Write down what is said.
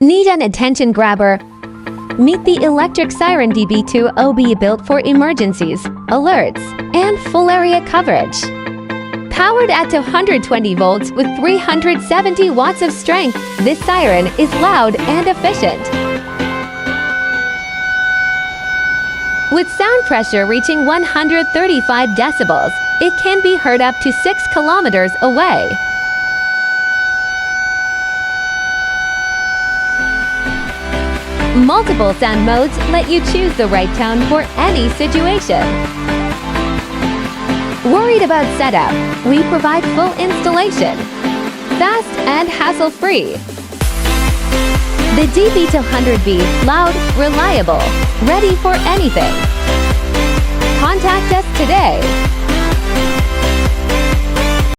Need an attention grabber? Meet the electric Siren DB-200B, built for emergencies, alerts, and full area coverage. Powered at 220 volts with 370 watts of strength, this siren is loud and efficient. With sound pressure reaching 135 decibels, it can be heard up to 6 kilometers away. Multiple sound modes let you choose the right tone for any situation. Worried about setup? We provide full installation. Fast and hassle-free. The DB-200B, loud, reliable, ready for anything. Contact us today.